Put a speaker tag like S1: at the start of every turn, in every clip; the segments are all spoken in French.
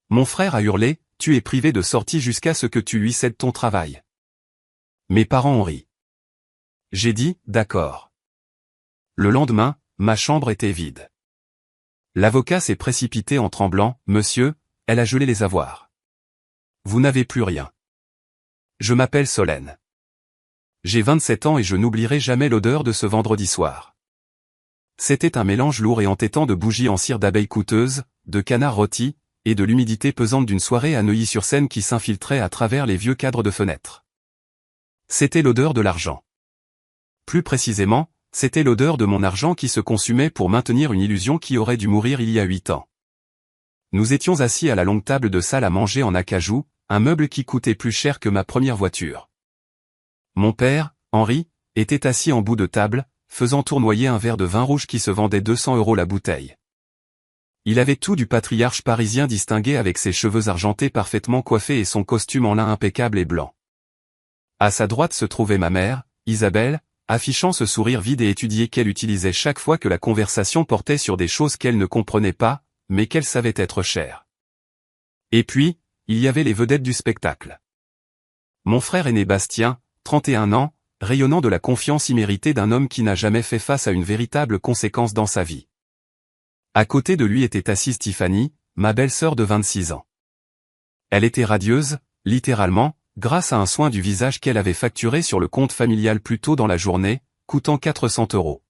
S1: Mon frère a hurlé, tu es privé de sortie jusqu'à ce que tu lui cèdes ton travail. Mes parents ont ri. J'ai dit, d'accord. Le lendemain, ma chambre était vide. L'avocat s'est précipité en tremblant, monsieur, elle a gelé les avoirs. Vous n'avez plus rien. Je m'appelle Solène. J'ai 27 ans et je n'oublierai jamais l'odeur de ce vendredi soir. C'était un mélange lourd et entêtant de bougies en cire d'abeilles coûteuses, de canards rôtis, et de l'humidité pesante d'une soirée à Neuilly-sur-Seine qui s'infiltrait à travers les vieux cadres de fenêtres. C'était l'odeur de l'argent. Plus précisément, c'était l'odeur de mon argent qui se consumait pour maintenir une illusion qui aurait dû mourir il y a 8 ans. Nous étions assis à la longue table de salle à manger en acajou, un meuble qui coûtait plus cher que ma première voiture. Mon père, Henri, était assis en bout de table, faisant tournoyer un verre de vin rouge qui se vendait 200 € la bouteille. Il avait tout du patriarche parisien distingué avec ses cheveux argentés parfaitement coiffés et son costume en lin impeccable et blanc. À sa droite se trouvait ma mère, Isabelle, affichant ce sourire vide et étudié qu'elle utilisait chaque fois que la conversation portait sur des choses qu'elle ne comprenait pas, mais qu'elle savait être chères. Et puis, il y avait les vedettes du spectacle. Mon frère aîné Bastien, 31 ans, rayonnant de la confiance imméritée d'un homme qui n'a jamais fait face à une véritable conséquence dans sa vie. À côté de lui était assise Tiffany, ma belle-sœur de 26 ans. Elle était radieuse, littéralement, grâce à un soin du visage qu'elle avait facturé sur le compte familial plus tôt dans la journée, coûtant 400 €.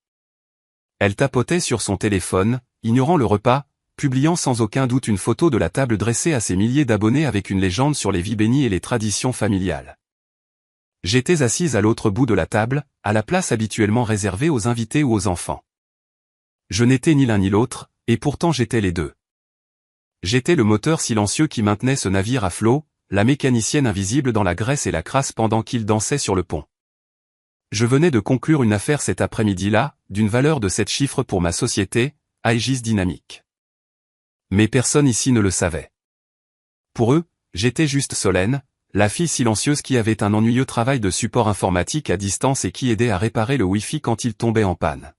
S1: Elle tapotait sur son téléphone, ignorant le repas, publiant sans aucun doute une photo de la table dressée à ses milliers d'abonnés avec une légende sur les vies bénies et les traditions familiales. J'étais assise à l'autre bout de la table, à la place habituellement réservée aux invités ou aux enfants. Je n'étais ni l'un ni l'autre, et pourtant j'étais les deux. J'étais le moteur silencieux qui maintenait ce navire à flot, la mécanicienne invisible dans la graisse et la crasse pendant qu'il dansait sur le pont. Je venais de conclure une affaire cet après-midi-là, d'une valeur de 7 chiffres pour ma société, Aegis Dynamique. Mais personne ici ne le savait. Pour eux, j'étais juste Solène, la fille silencieuse qui avait un ennuyeux travail de support informatique à distance et qui aidait à réparer le Wi-Fi quand il tombait en panne.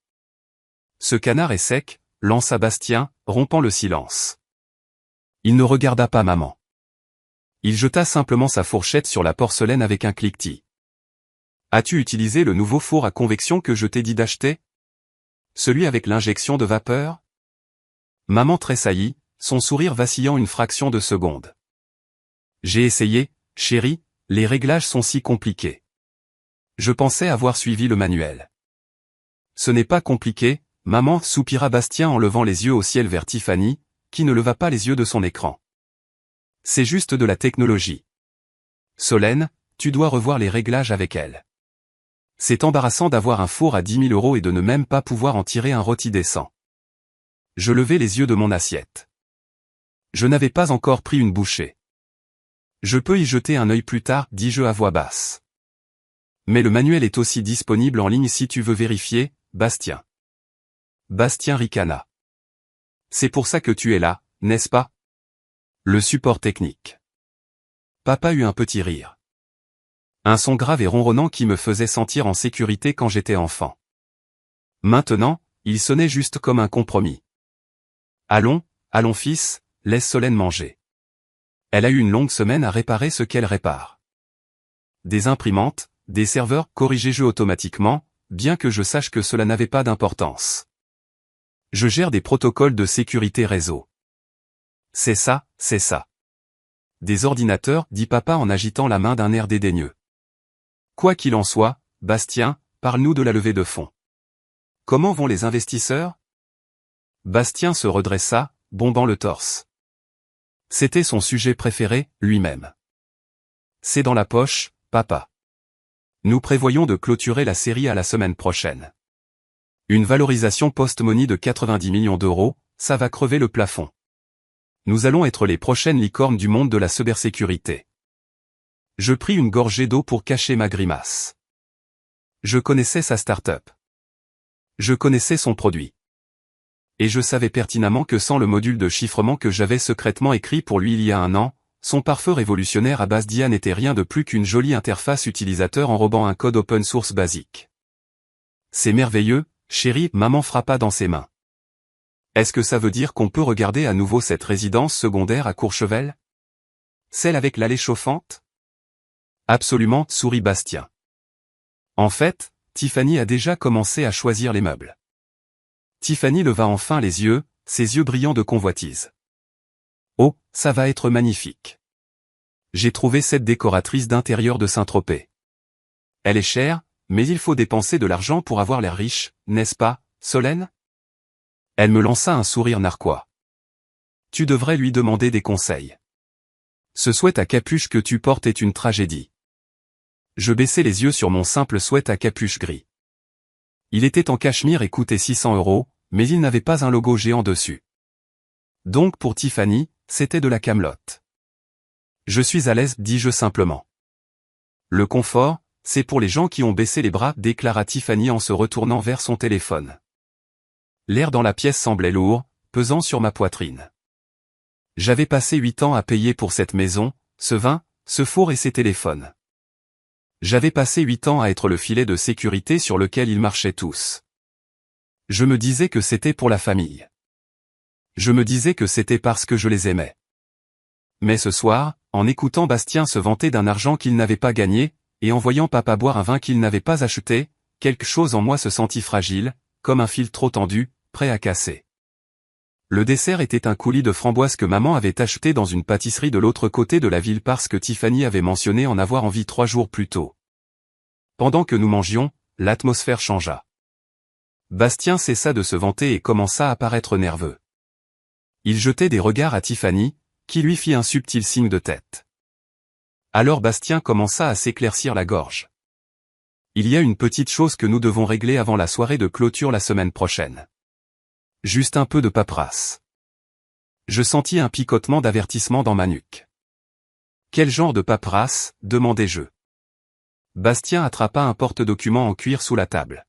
S1: Ce canard est sec, lança Bastien, rompant le silence. Il ne regarda pas maman. Il jeta simplement sa fourchette sur la porcelaine avec un cliquetis. As-tu utilisé le nouveau four à convection que je t'ai dit d'acheter? Celui avec l'injection de vapeur? Maman tressaillit, son sourire vacillant une fraction de seconde. J'ai essayé, chérie, les réglages sont si compliqués. Je pensais avoir suivi le manuel. Ce n'est pas compliqué, maman, soupira Bastien en levant les yeux au ciel vers Tiffany, qui ne leva pas les yeux de son écran. C'est juste de la technologie. Solène, tu dois revoir les réglages avec elle. C'est embarrassant d'avoir un four à 10 000 € et de ne même pas pouvoir en tirer un rôti décent. Je levai les yeux de mon assiette. Je n'avais pas encore pris une bouchée. Je peux y jeter un œil plus tard, dis-je à voix basse. Mais le manuel est aussi disponible en ligne si tu veux vérifier, Bastien. Bastien ricana. C'est pour ça que tu es là, n'est-ce pas? Le support technique. Papa eut un petit rire. Un son grave et ronronnant qui me faisait sentir en sécurité quand j'étais enfant. Maintenant, il sonnait juste comme un compromis. Allons, allons fils, laisse Solène manger. Elle a eu une longue semaine à réparer ce qu'elle répare. Des imprimantes, des serveurs, corrigez-je automatiquement, bien que je sache que cela n'avait pas d'importance. Je gère des protocoles de sécurité réseau. C'est ça, c'est ça. Des ordinateurs, dit papa en agitant la main d'un air dédaigneux. Quoi qu'il en soit, Bastien, parle-nous de la levée de fonds. Comment vont les investisseurs? Bastien se redressa, bombant le torse. C'était son sujet préféré, lui-même. C'est dans la poche, papa. Nous prévoyons de clôturer la série à la semaine prochaine. Une valorisation post-money de 90 millions €, ça va crever le plafond. Nous allons être les prochaines licornes du monde de la cybersécurité. Je pris une gorgée d'eau pour cacher ma grimace. Je connaissais sa start-up. Je connaissais son produit. Et je savais pertinemment que sans le module de chiffrement que j'avais secrètement écrit pour lui il y a 1 an, son pare-feu révolutionnaire à base d'IA n'était rien de plus qu'une jolie interface utilisateur enrobant un code open source basique. C'est merveilleux, chérie, maman frappa dans ses mains. Est-ce que ça veut dire qu'on peut regarder à nouveau cette résidence secondaire à Courchevel? Celle avec l'allée chauffante? Absolument, sourit Bastien. En fait, Tiffany a déjà commencé à choisir les meubles. Tiffany leva enfin les yeux, ses yeux brillants de convoitise. Oh, ça va être magnifique. J'ai trouvé cette décoratrice d'intérieur de Saint-Tropez. Elle est chère, mais il faut dépenser de l'argent pour avoir l'air riche, n'est-ce pas, Solène? Elle me lança un sourire narquois. Tu devrais lui demander des conseils. Ce sweat à capuche que tu portes est une tragédie. Je baissai les yeux sur mon simple sweat à capuche gris. Il était en cachemire et coûtait 600 €, mais il n'avait pas un logo géant dessus. Donc pour Tiffany, c'était de la camelote. Je suis à l'aise, dis-je simplement. Le confort, c'est pour les gens qui ont baissé les bras, déclara Tiffany en se retournant vers son téléphone. L'air dans la pièce semblait lourd, pesant sur ma poitrine. J'avais passé 8 ans à payer pour cette maison, ce vin, ce four et ces téléphones. J'avais passé 8 ans à être le filet de sécurité sur lequel ils marchaient tous. Je me disais que c'était pour la famille. Je me disais que c'était parce que je les aimais. Mais ce soir, en écoutant Bastien se vanter d'un argent qu'il n'avait pas gagné, et en voyant papa boire un vin qu'il n'avait pas acheté, quelque chose en moi se sentit fragile, comme un fil trop tendu, prêt à casser. Le dessert était un coulis de framboises que maman avait acheté dans une pâtisserie de l'autre côté de la ville parce que Tiffany avait mentionné en avoir envie 3 jours plus tôt. Pendant que nous mangions, l'atmosphère changea. Bastien cessa de se vanter et commença à paraître nerveux. Il jetait des regards à Tiffany, qui lui fit un subtil signe de tête. Alors Bastien commença à s'éclaircir la gorge. Il y a une petite chose que nous devons régler avant la soirée de clôture la semaine prochaine. Juste un peu de paperasse. Je sentis un picotement d'avertissement dans ma nuque. Quel genre de paperasse, demandai-je. Bastien attrapa un porte-document en cuir sous la table.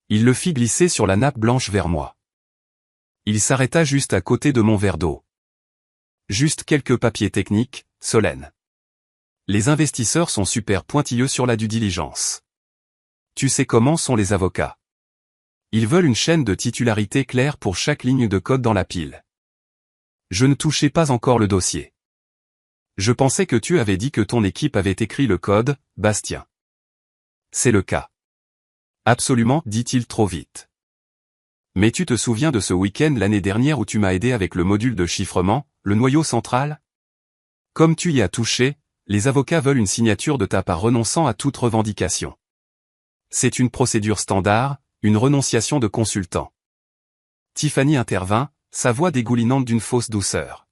S1: Il le fit glisser sur la nappe blanche vers moi. Il s'arrêta juste à côté de mon verre d'eau. Juste quelques papiers techniques, Solène. Les investisseurs sont super pointilleux sur la due diligence. Tu sais comment sont les avocats. Ils veulent une chaîne de titularité claire pour chaque ligne de code dans la pile. Je ne touchais pas encore le dossier. Je pensais que tu avais dit que ton équipe avait écrit le code, Bastien. C'est le cas. Absolument, dit-il trop vite. Mais tu te souviens de ce week-end l'année dernière où tu m'as aidé avec le module de chiffrement, le noyau central? Comme tu y as touché, les avocats veulent une signature de ta part renonçant à toute revendication. C'est une procédure standard, une renonciation de consultant. Tiffany intervint, sa voix dégoulinante d'une fausse douceur.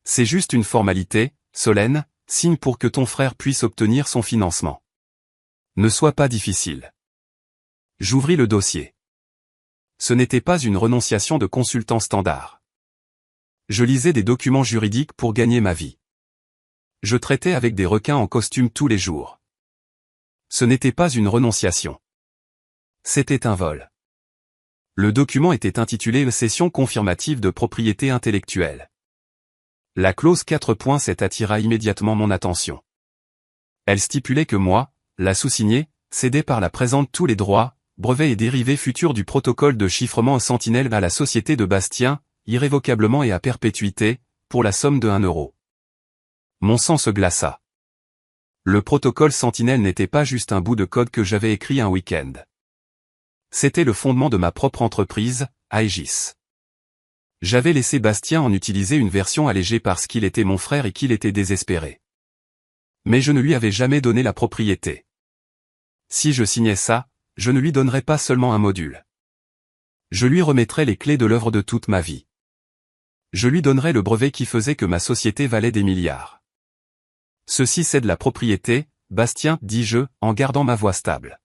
S1: C'est juste une formalité, Solène, signe pour que ton frère puisse obtenir son financement. Ne sois pas difficile. J'ouvris le dossier. Ce n'était pas une renonciation de consultant standard. Je lisais des documents juridiques pour gagner ma vie. Je traitais avec des requins en costume tous les jours. Ce n'était pas une renonciation. C'était un vol. Le document était intitulé « Cession confirmative de propriété intellectuelle ». La clause 4.7 attira immédiatement mon attention. Elle stipulait que moi, la sous-signée, cédait par la présente tous les droits, brevets et dérivés futurs du protocole de chiffrement Sentinelle à la société de Bastien, irrévocablement et à perpétuité, pour la somme de 1 €. Mon sang se glaça. Le protocole Sentinelle n'était pas juste un bout de code que j'avais écrit un week-end. C'était le fondement de ma propre entreprise, Aegis. J'avais laissé Bastien en utiliser une version allégée parce qu'il était mon frère et qu'il était désespéré. Mais je ne lui avais jamais donné la propriété. Si je signais ça, je ne lui donnerais pas seulement un module. Je lui remettrais les clés de l'œuvre de toute ma vie. Je lui donnerais le brevet qui faisait que ma société valait des milliards. Ceci c'est de la propriété, Bastien, dis-je, en gardant ma voix stable.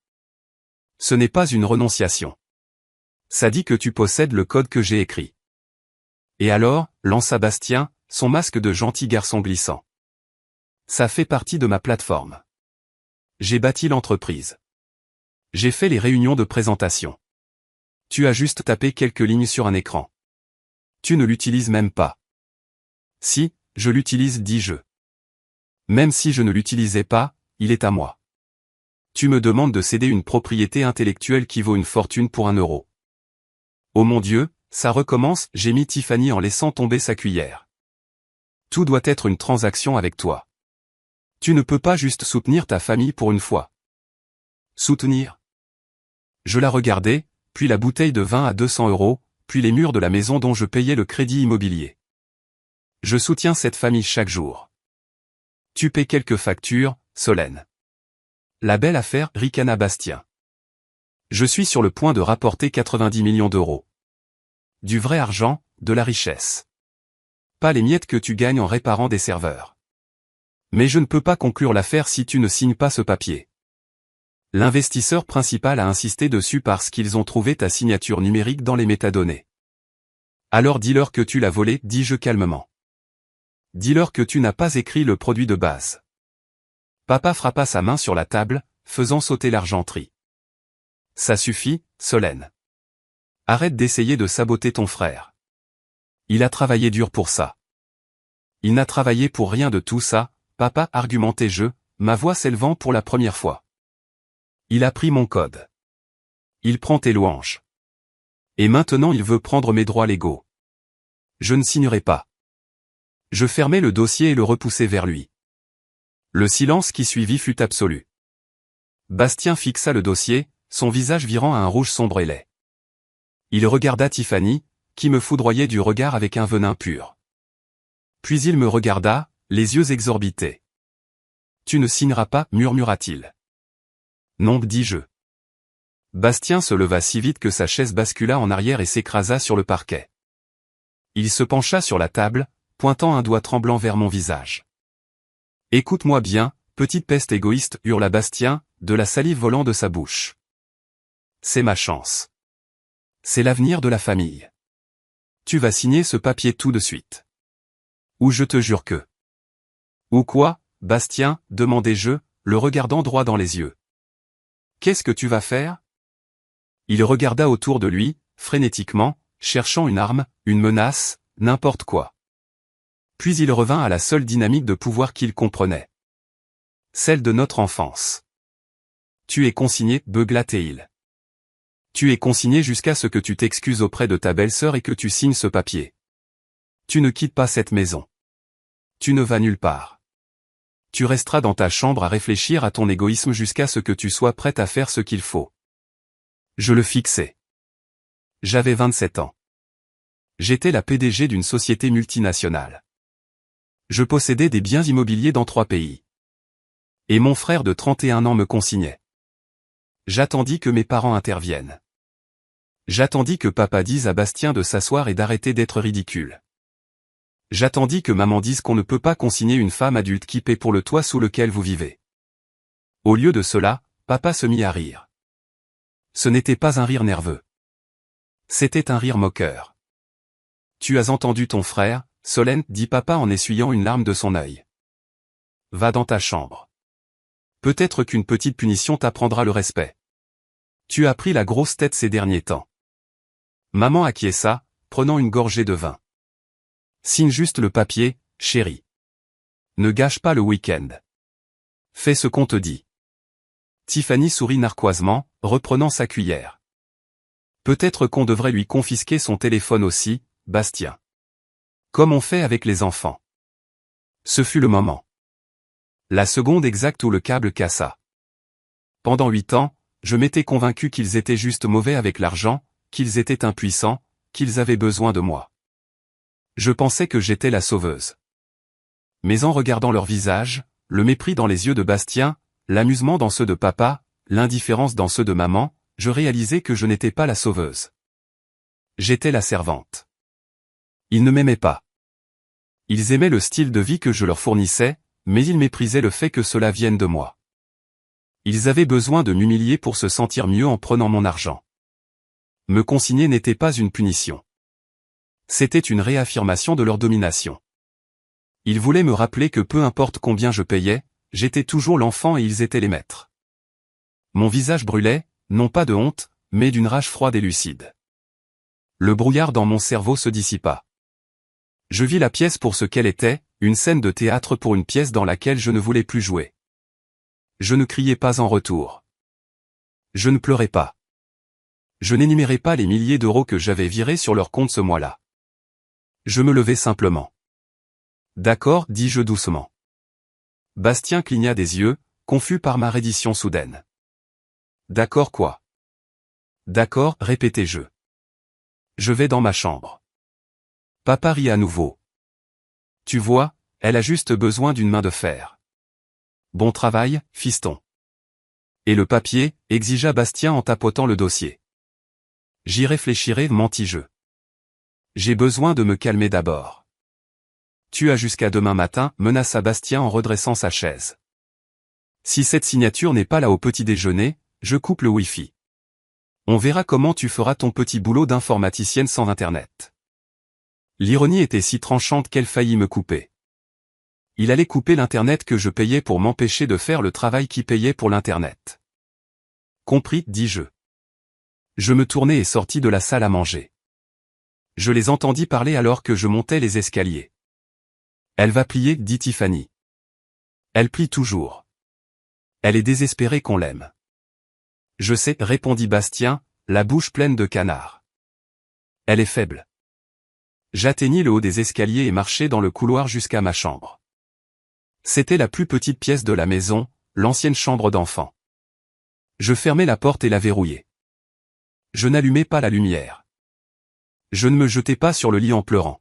S1: Ce n'est pas une renonciation. Ça dit que tu possèdes le code que j'ai écrit. Et alors, lança Bastien, son masque de gentil garçon glissant. Ça fait partie de ma plateforme. J'ai bâti l'entreprise. J'ai fait les réunions de présentation. Tu as juste tapé quelques lignes sur un écran. Tu ne l'utilises même pas. Si, je l'utilise, dis-je. Même si je ne l'utilisais pas, il est à moi. Tu me demandes de céder une propriété intellectuelle qui vaut une fortune pour 1 €. Oh mon Dieu, Ça recommence, gémit Tiffany en laissant tomber sa cuillère. Tout doit être une transaction avec toi. Tu ne peux pas juste soutenir ta famille pour une fois. Soutenir? Je la regardais, puis la bouteille de vin à 200 €, puis les murs de la maison dont je payais le crédit immobilier. Je soutiens cette famille chaque jour. Tu paies quelques factures, Solène. La belle affaire, ricana Bastien. Je suis sur le point de rapporter 90 millions d'euros. Du vrai argent, de la richesse. Pas les miettes que tu gagnes en réparant des serveurs. Mais je ne peux pas conclure l'affaire si tu ne signes pas ce papier. L'investisseur principal a insisté dessus parce qu'ils ont trouvé ta signature numérique dans les métadonnées. Alors dis-leur que tu l'as volé, dis-je calmement. Dis-leur que tu n'as pas écrit le produit de base. Papa frappa sa main sur la table, faisant sauter l'argenterie. Ça suffit, Solène. Arrête d'essayer de saboter ton frère. Il a travaillé dur pour ça. Il n'a travaillé pour rien de tout ça, papa, argumentai-je, ma voix s'élevant pour la première fois. Il a pris mon code. Il prend tes louanges. Et maintenant il veut prendre mes droits légaux. Je ne signerai pas. Je fermai le dossier et le repoussai vers lui. Le silence qui suivit fut absolu. Bastien fixa le dossier, son visage virant à un rouge sombre et laid. Il regarda Tiffany, qui me foudroyait du regard avec un venin pur. Puis il me regarda, les yeux exorbités. « Tu ne signeras pas, murmura-t-il. »« Non, dis-je. » Bastien se leva si vite que sa chaise bascula en arrière et s'écrasa sur le parquet. Il se pencha sur la table, pointant un doigt tremblant vers mon visage. « Écoute-moi bien, petite peste égoïste, hurla Bastien, de la salive volant de sa bouche. C'est ma chance. C'est l'avenir de la famille. Tu vas signer ce papier tout de suite. Ou je te jure que... » « Ou quoi, Bastien, demandai-je, le regardant droit dans les yeux. « Qu'est-ce que tu vas faire ?» Il regarda autour de lui, frénétiquement, cherchant une arme, une menace, n'importe quoi. Puis il revint à la seule dynamique de pouvoir qu'il comprenait. Celle de notre enfance. « Tu es consigné, beugla-t-il. Tu es consigné jusqu'à ce que tu t'excuses auprès de ta belle-sœur et que tu signes ce papier. Tu ne quittes pas cette maison. Tu ne vas nulle part. Tu resteras dans ta chambre à réfléchir à ton égoïsme jusqu'à ce que tu sois prête à faire ce qu'il faut. » Je le fixai. J'avais 27 ans. J'étais la PDG d'une société multinationale. Je possédais des biens immobiliers dans 3 pays. Et mon frère de 31 ans me consignait. J'attendis que mes parents interviennent. J'attendis que papa dise à Bastien de s'asseoir et d'arrêter d'être ridicule. J'attendis que maman dise qu'on ne peut pas consigner une femme adulte qui paie pour le toit sous lequel vous vivez. Au lieu de cela, papa se mit à rire. Ce n'était pas un rire nerveux. C'était un rire moqueur. « Tu as entendu ton frère, Solène, dit papa en essuyant une larme de son œil. Va dans ta chambre. Peut-être qu'une petite punition t'apprendra le respect. Tu as pris la grosse tête ces derniers temps. » Maman acquiesça, prenant une gorgée de vin. Signe juste le papier, chérie. Ne gâche pas le week-end. Fais ce qu'on te dit. Tiffany sourit narquoisement, reprenant sa cuillère. Peut-être qu'on devrait lui confisquer son téléphone aussi, Bastien. Comme on fait avec les enfants. Ce fut le moment. La seconde exacte où le câble cassa. Pendant 8 ans, je m'étais convaincu qu'ils étaient juste mauvais avec l'argent, qu'ils étaient impuissants, qu'ils avaient besoin de moi. Je pensais que j'étais la sauveuse. Mais en regardant leur visage, le mépris dans les yeux de Bastien, l'amusement dans ceux de papa, l'indifférence dans ceux de maman, je réalisais que je n'étais pas la sauveuse. J'étais la servante. Ils ne m'aimaient pas. Ils aimaient le style de vie que je leur fournissais, mais ils méprisaient le fait que cela vienne de moi. Ils avaient besoin de m'humilier pour se sentir mieux en prenant mon argent. Me consigner n'était pas une punition. C'était une réaffirmation de leur domination. Ils voulaient me rappeler que peu importe combien je payais, j'étais toujours l'enfant et ils étaient les maîtres. Mon visage brûlait, non pas de honte, mais d'une rage froide et lucide. Le brouillard dans mon cerveau se dissipa. Je vis la pièce pour ce qu'elle était, une scène de théâtre pour une pièce dans laquelle je ne voulais plus jouer. Je ne criais pas en retour. Je ne pleurais pas. Je n'énumérais pas les milliers d'euros que j'avais virés sur leur compte ce mois-là. Je me levai simplement. D'accord, dis-je doucement. Bastien cligna des yeux, confus par ma reddition soudaine. D'accord quoi? D'accord, répétai-je. Je vais dans ma chambre. Papa rit à nouveau. Tu vois, elle a juste besoin d'une main de fer. Bon travail, fiston. Et le papier, exigea Bastien en tapotant le dossier. J'y réfléchirai, mentis-je. J'ai besoin de me calmer d'abord. Tu as jusqu'à demain matin, menaça Bastien en redressant sa chaise. Si cette signature n'est pas là au petit déjeuner, je coupe le Wi-Fi. On verra comment tu feras ton petit boulot d'informaticienne sans Internet. L'ironie était si tranchante qu'elle faillit me couper. Il allait couper l'Internet que je payais pour m'empêcher de faire le travail qui payait pour l'Internet. Compris, dis-je. Je me tournai et sortis de la salle à manger. Je les entendis parler alors que je montais les escaliers. Elle va plier, dit Tiffany. Elle plie toujours. Elle est désespérée qu'on l'aime. Je sais, répondit Bastien, la bouche pleine de canard. Elle est faible. J'atteignis le haut des escaliers et marchai dans le couloir jusqu'à ma chambre. C'était la plus petite pièce de la maison, l'ancienne chambre d'enfant. Je fermai la porte et la verrouillai. Je n'allumai pas la lumière. Je ne me jetai pas sur le lit en pleurant.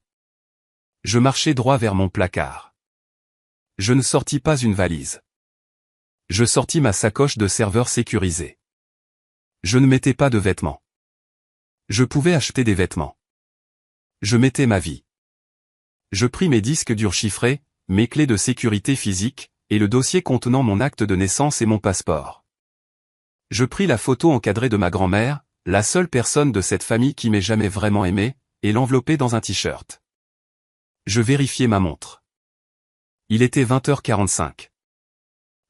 S1: Je marchai droit vers mon placard. Je ne sortis pas une valise. Je sortis ma sacoche de serveur sécurisée. Je ne mettais pas de vêtements. Je pouvais acheter des vêtements. Je mettais ma vie. Je pris mes disques durs chiffrés, mes clés de sécurité physique, et le dossier contenant mon acte de naissance et mon passeport. Je pris la photo encadrée de ma grand-mère, la seule personne de cette famille qui m'ait jamais vraiment aimé, et l'enveloppai dans un t-shirt. Je vérifiai ma montre. Il était 20h45.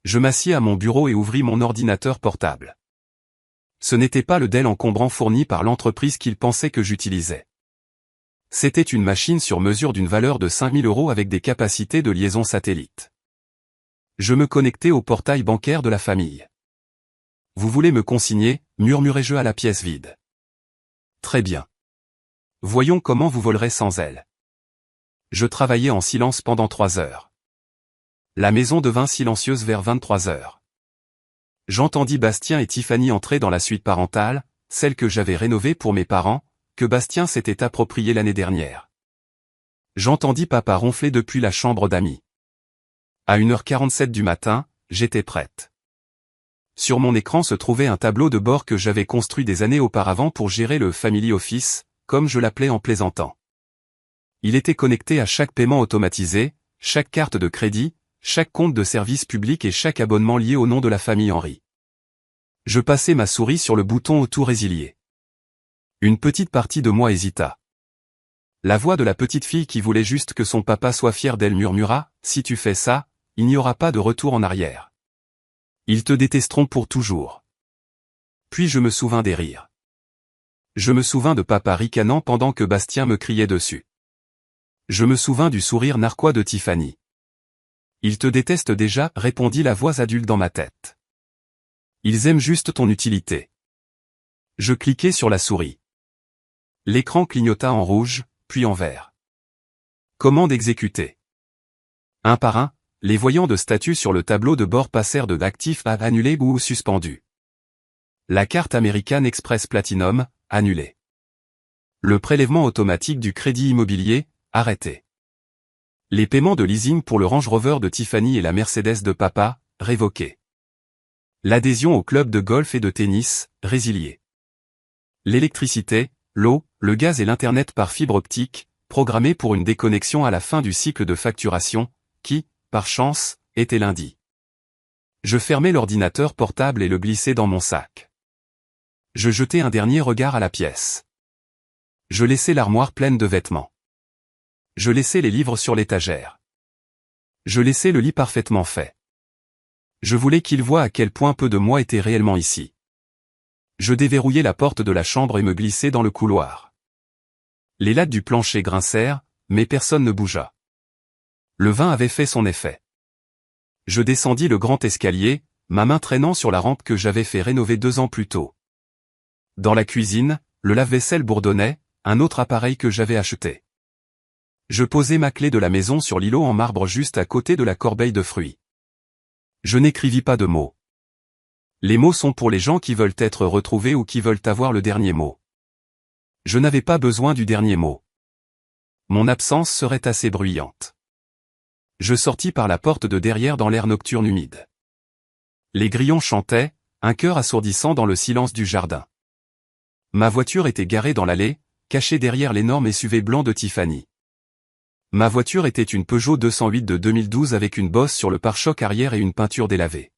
S1: Je m'assis à mon bureau et ouvris mon ordinateur portable. Ce n'était pas le Dell encombrant fourni par l'entreprise qu'il pensait que j'utilisais. C'était une machine sur mesure d'une valeur de 5 000 € avec des capacités de liaison satellite. Je me connectai au portail bancaire de la famille. Vous voulez me consigner, murmurai-je à la pièce vide. Très bien. Voyons comment vous volerez sans elle. Je travaillai en silence pendant 3 heures. La maison devint silencieuse vers 23 heures. J'entendis Bastien et Tiffany entrer dans la suite parentale, celle que j'avais rénovée pour mes parents, que Bastien s'était appropriée l'année dernière. J'entendis papa ronfler depuis la chambre d'amis. À 1h47 du matin, j'étais prête. Sur mon écran se trouvait un tableau de bord que j'avais construit des années auparavant pour gérer le Family Office, comme je l'appelais en plaisantant. Il était connecté à chaque paiement automatisé, chaque carte de crédit, chaque compte de service public et chaque abonnement lié au nom de la famille Henry. Je passai ma souris sur le bouton Auto résilier. Une petite partie de moi hésita. La voix de la petite fille qui voulait juste que son papa soit fier d'elle murmura, « Si tu fais ça, il n'y aura pas de retour en arrière. Ils te détesteront pour toujours. » Puis je me souvins des rires. Je me souvins de papa ricanant pendant que Bastien me criait dessus. Je me souvins du sourire narquois de Tiffany. « Ils te détestent déjà, » répondit la voix adulte dans ma tête. « Ils aiment juste ton utilité. » Je cliquai sur la souris. L'écran clignota en rouge, puis en vert. Commande exécutée. Un par un, les voyants de statut sur le tableau de bord passèrent de d'actif à annulé ou suspendu. La carte American Express Platinum, annulée. Le prélèvement automatique du crédit immobilier, arrêté. Les paiements de leasing pour le Range Rover de Tiffany et la Mercedes de papa, révoqués. L'adhésion au club de golf et de tennis, résiliée. L'électricité, l'eau, le gaz et l'Internet par fibre optique, programmés pour une déconnexion à la fin du cycle de facturation, qui, par chance, était lundi. Je fermai l'ordinateur portable et le glissai dans mon sac. Je jetai un dernier regard à la pièce. Je laissai l'armoire pleine de vêtements. Je laissai les livres sur l'étagère. Je laissai le lit parfaitement fait. Je voulais qu'il voie à quel point peu de moi était réellement ici. Je déverrouillai la porte de la chambre et me glissai dans le couloir. Les lattes du plancher grincèrent, mais personne ne bougea. Le vin avait fait son effet. Je descendis le grand escalier, ma main traînant sur la rampe que j'avais fait rénover 2 ans plus tôt. Dans la cuisine, le lave-vaisselle bourdonnait, un autre appareil que j'avais acheté. Je posais ma clé de la maison sur l'îlot en marbre juste à côté de la corbeille de fruits. Je n'écrivis pas de mots. Les mots sont pour les gens qui veulent être retrouvés ou qui veulent avoir le dernier mot. Je n'avais pas besoin du dernier mot. Mon absence serait assez bruyante. Je sortis par la porte de derrière dans l'air nocturne humide. Les grillons chantaient, un chœur assourdissant dans le silence du jardin. Ma voiture était garée dans l'allée, cachée derrière l'énorme SUV blanc de Tiffany. Ma voiture était une Peugeot 208 de 2012 avec une bosse sur le pare-choc arrière et une peinture délavée.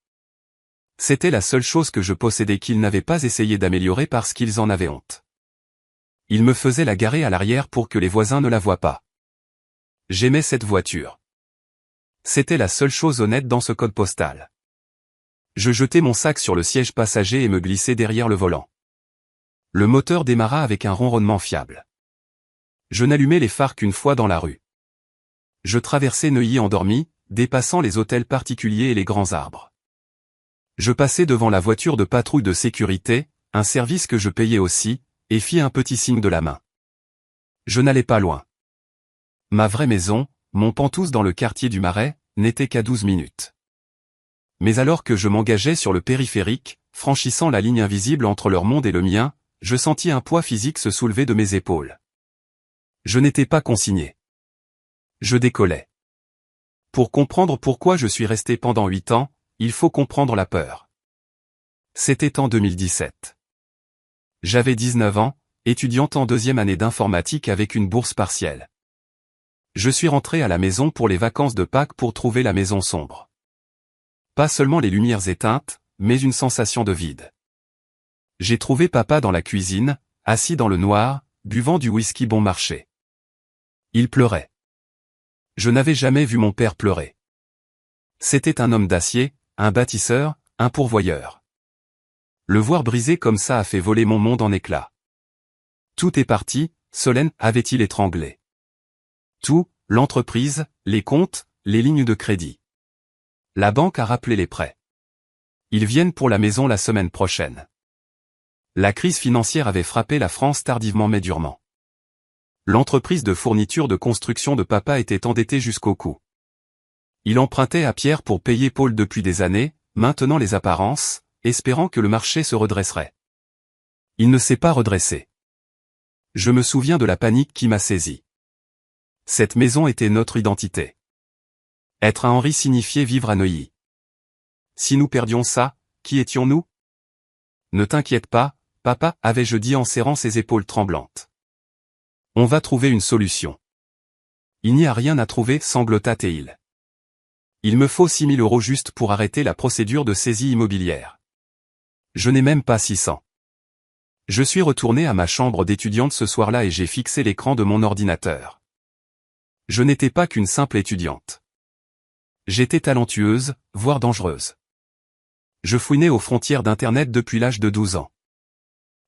S1: C'était la seule chose que je possédais qu'ils n'avaient pas essayé d'améliorer parce qu'ils en avaient honte. Ils me faisaient la garer à l'arrière pour que les voisins ne la voient pas. J'aimais cette voiture. C'était la seule chose honnête dans ce code postal. Je jetai mon sac sur le siège passager et me glissai derrière le volant. Le moteur démarra avec un ronronnement fiable. Je n'allumai les phares qu'une fois dans la rue. Je traversai Neuilly endormi, dépassant les hôtels particuliers et les grands arbres. Je passai devant la voiture de patrouille de sécurité, un service que je payais aussi, et fis un petit signe de la main. Je n'allais pas loin. Ma vraie maison, mon Pantouse dans le quartier du Marais, n'était qu'à 12 minutes. Mais alors que je m'engageais sur le périphérique, franchissant la ligne invisible entre leur monde et le mien, je sentis un poids physique se soulever de mes épaules. Je n'étais pas consigné. Je décollais. Pour comprendre pourquoi je suis resté pendant 8 ans, il faut comprendre la peur. C'était en 2017. J'avais 19 ans, étudiante en 2e année d'informatique avec une bourse partielle. Je suis rentré à la maison pour les vacances de Pâques pour trouver la maison sombre. Pas seulement les lumières éteintes, mais une sensation de vide. J'ai trouvé papa dans la cuisine, assis dans le noir, buvant du whisky bon marché. Il pleurait. Je n'avais jamais vu mon père pleurer. C'était un homme d'acier, un bâtisseur, un pourvoyeur. Le voir briser comme ça a fait voler mon monde en éclats. Tout est parti, Solène avait-il étranglé. Tout, l'entreprise, les comptes, les lignes de crédit. La banque a rappelé les prêts. Ils viennent pour la maison la semaine prochaine. La crise financière avait frappé la France tardivement mais durement. L'entreprise de fourniture de construction de papa était endettée jusqu'au cou. Il empruntait à Pierre pour payer Paul depuis des années, maintenant les apparences, espérant que le marché se redresserait. Il ne s'est pas redressé. Je me souviens de la panique qui m'a saisi. Cette maison était notre identité. Être à Henri signifiait vivre à Neuilly. Si nous perdions ça, qui étions-nous? Ne t'inquiète pas, papa, avais-je dit en serrant ses épaules tremblantes. On va trouver une solution. Il n'y a rien à trouver, sanglota-t-il. Il me faut 6 000 € juste pour arrêter la procédure de saisie immobilière. Je n'ai même pas 600. Je suis retourné à ma chambre d'étudiante ce soir-là et j'ai fixé l'écran de mon ordinateur. Je n'étais pas qu'une simple étudiante. J'étais talentueuse, voire dangereuse. Je fouinais aux frontières d'Internet depuis l'âge de 12 ans.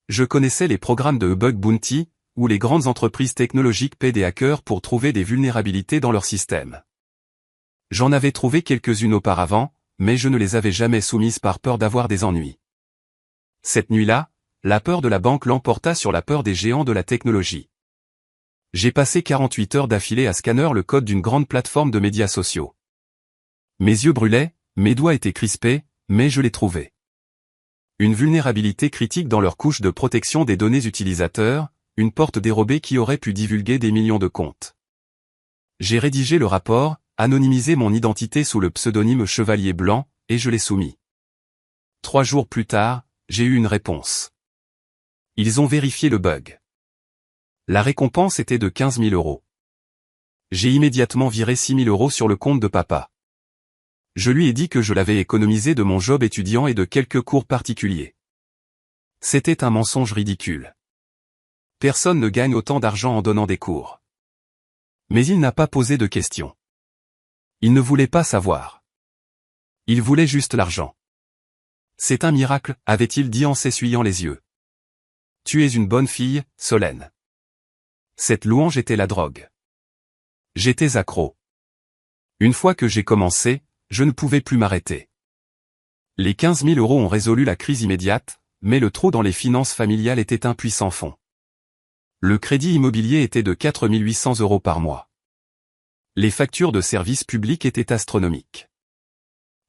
S1: Je connaissais les programmes de bug bounty, où les grandes entreprises technologiques paient des hackers pour trouver des vulnérabilités dans leur système. J'en avais trouvé quelques-unes auparavant, mais je ne les avais jamais soumises par peur d'avoir des ennuis. Cette nuit-là, la peur de la banque l'emporta sur la peur des géants de la technologie. J'ai passé 48 heures d'affilée à scanner le code d'une grande plateforme de médias sociaux. Mes yeux brûlaient, mes doigts étaient crispés, mais je l'ai trouvé. Une vulnérabilité critique dans leur couche de protection des données utilisateurs, une porte dérobée qui aurait pu divulguer des millions de comptes. J'ai rédigé le rapport, anonymisé mon identité sous le pseudonyme Chevalier Blanc, et je l'ai soumis. 3 jours plus tard, j'ai eu une réponse. Ils ont vérifié le bug. La récompense était de 15 000 €. J'ai immédiatement viré 6 000 € sur le compte de papa. Je lui ai dit que je l'avais économisé de mon job étudiant et de quelques cours particuliers. C'était un mensonge ridicule. Personne ne gagne autant d'argent en donnant des cours. Mais il n'a pas posé de questions. Il ne voulait pas savoir. Il voulait juste l'argent. C'est un miracle, avait-il dit en s'essuyant les yeux. Tu es une bonne fille, Solène. Cette louange était la drogue. J'étais accro. Une fois que j'ai commencé, je ne pouvais plus m'arrêter. Les 15 000 € ont résolu la crise immédiate, mais le trou dans les finances familiales était un puissant fond. Le crédit immobilier était de 4 800 € par mois. Les factures de services publics étaient astronomiques.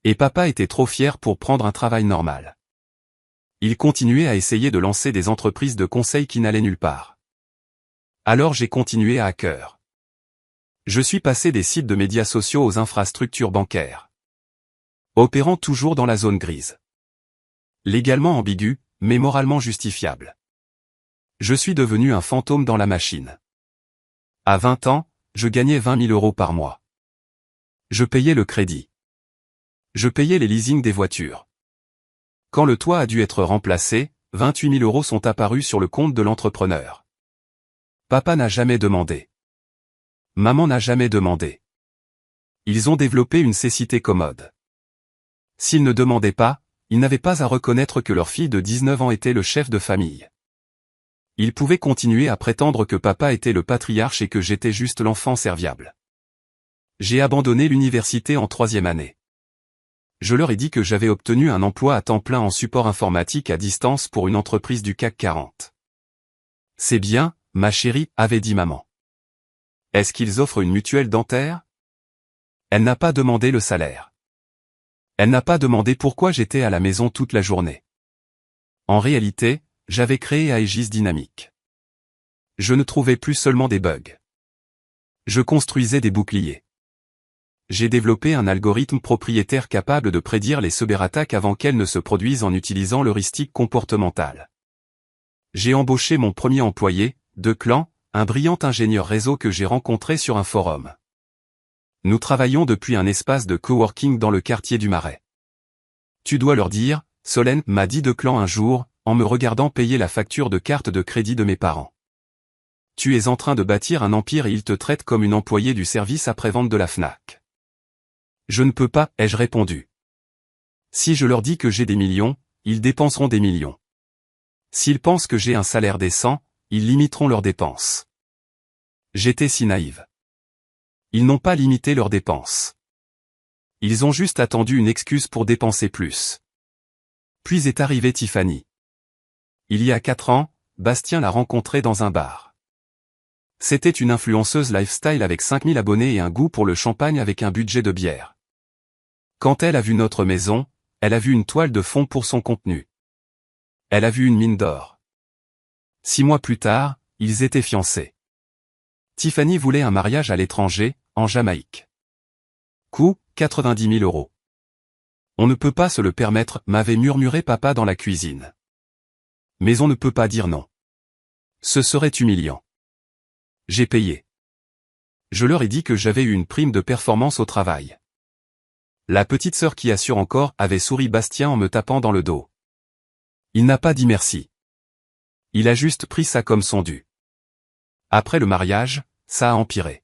S1: Et papa était trop fier pour prendre un travail normal. Il continuait à essayer de lancer des entreprises de conseil qui n'allaient nulle part. Alors j'ai continué à cœur. Je suis passé des sites de médias sociaux aux infrastructures bancaires. Opérant toujours dans la zone grise. Légalement ambigu, mais moralement justifiable. Je suis devenu un fantôme dans la machine. À 20 ans, je gagnais 20 000 € par mois. Je payais le crédit. Je payais les leasings des voitures. Quand le toit a dû être remplacé, 28 000 € sont apparus sur le compte de l'entrepreneur. Papa n'a jamais demandé. Maman n'a jamais demandé. Ils ont développé une cécité commode. S'ils ne demandaient pas, ils n'avaient pas à reconnaître que leur fille de 19 ans était le chef de famille. Ils pouvaient continuer à prétendre que papa était le patriarche et que j'étais juste l'enfant serviable. J'ai abandonné l'université en 3e année. Je leur ai dit que j'avais obtenu un emploi à temps plein en support informatique à distance pour une entreprise du CAC 40. C'est bien, ma chérie, avait dit maman. Est-ce qu'ils offrent une mutuelle dentaire? Elle n'a pas demandé le salaire. Elle n'a pas demandé pourquoi j'étais à la maison toute la journée. En réalité, j'avais créé Aegis Dynamics. Je ne trouvais plus seulement des bugs. Je construisais des boucliers. J'ai développé un algorithme propriétaire capable de prédire les cyberattaques avant qu'elles ne se produisent en utilisant l'heuristique comportementale. J'ai embauché mon premier employé, Declan, un brillant ingénieur réseau que j'ai rencontré sur un forum. Nous travaillons depuis un espace de coworking dans le quartier du Marais. Tu dois leur dire, Solène, m'a dit Declan un jour, en me regardant payer la facture de carte de crédit de mes parents. Tu es en train de bâtir un empire et ils te traitent comme une employée du service après-vente de la Fnac. Je ne peux pas, ai-je répondu. Si je leur dis que j'ai des millions, ils dépenseront des millions. S'ils pensent que j'ai un salaire décent, ils limiteront leurs dépenses. J'étais si naïve. Ils n'ont pas limité leurs dépenses. Ils ont juste attendu une excuse pour dépenser plus. Puis est arrivée Tiffany. Il y a 4 ans, Bastien l'a rencontrée dans un bar. C'était une influenceuse lifestyle avec 5000 abonnés et un goût pour le champagne avec un budget de bière. Quand elle a vu notre maison, elle a vu une toile de fond pour son contenu. Elle a vu une mine d'or. 6 mois plus tard, ils étaient fiancés. Tiffany voulait un mariage à l'étranger, en Jamaïque. Coût, 90 000 €. On ne peut pas se le permettre, m'avait murmuré papa dans la cuisine. Mais on ne peut pas dire non. Ce serait humiliant. J'ai payé. Je leur ai dit que j'avais eu une prime de performance au travail. La petite sœur qui assure encore avait souri Bastien en me tapant dans le dos. Il n'a pas dit merci. Il a juste pris ça comme son dû. Après le mariage, ça a empiré.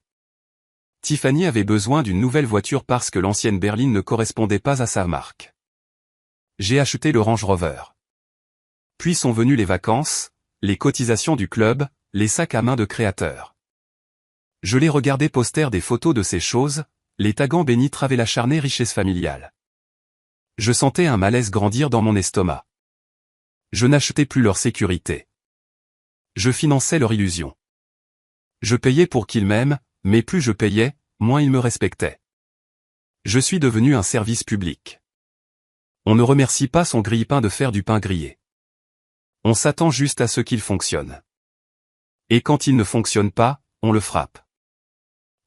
S1: Tiffany avait besoin d'une nouvelle voiture parce que l'ancienne berline ne correspondait pas à sa marque. J'ai acheté le Range Rover. Puis sont venues les vacances, les cotisations du club, les sacs à main de créateurs. Je les regardais poster des photos de ces choses, les taguant bénis travée l'acharnée richesse familiale. Je sentais un malaise grandir dans mon estomac. Je n'achetais plus leur sécurité. Je finançais leur illusion. Je payais pour qu'ils m'aiment, mais plus je payais, moins ils me respectaient. Je suis devenu un service public. On ne remercie pas son grille-pain de faire du pain grillé. On s'attend juste à ce qu'il fonctionne. Et quand il ne fonctionne pas, on le frappe.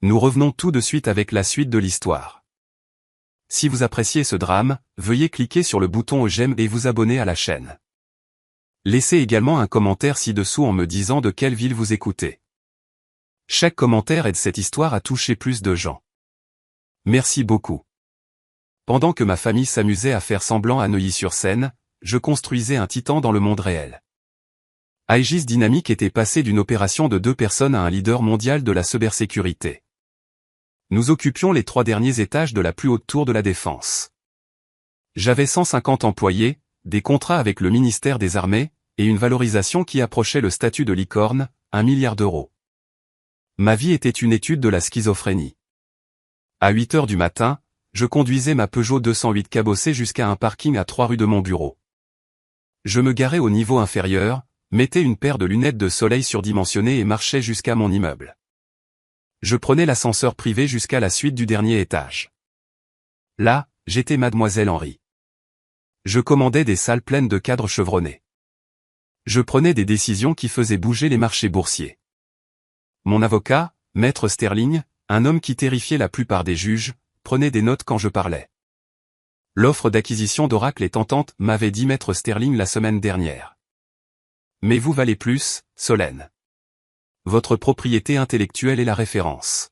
S1: Nous revenons tout de suite avec la suite de l'histoire. Si vous appréciez ce drame, veuillez cliquer sur le bouton j'aime et vous abonner à la chaîne. Laissez également un commentaire ci-dessous en me disant de quelle ville vous écoutez. Chaque commentaire aide cette histoire à toucher plus de gens. Merci beaucoup. Pendant que ma famille s'amusait à faire semblant à Neuilly-sur-Seine, je construisais un titan dans le monde réel. Aegis Dynamics était passé d'une opération de 2 personnes à un leader mondial de la cybersécurité. Nous occupions les 3 derniers étages de la plus haute tour de la Défense. J'avais 150 employés, des contrats avec le ministère des Armées, et une valorisation qui approchait le statut de licorne, 1 milliard d'euros. Ma vie était une étude de la schizophrénie. À 8 heures du matin, je conduisais ma Peugeot 208 cabossée jusqu'à un parking à 3 rue de mon bureau. Je me garais au niveau inférieur, mettais une paire de lunettes de soleil surdimensionnées et marchais jusqu'à mon immeuble. Je prenais l'ascenseur privé jusqu'à la suite du dernier étage. Là, j'étais Mademoiselle Henry. Je commandais des salles pleines de cadres chevronnés. Je prenais des décisions qui faisaient bouger les marchés boursiers. Mon avocat, Maître Sterling, un homme qui terrifiait la plupart des juges, prenait des notes quand je parlais. L'offre d'acquisition d'Oracle est tentante, m'avait dit Maître Sterling la semaine dernière. Mais vous valez plus, Solène. Votre propriété intellectuelle est la référence.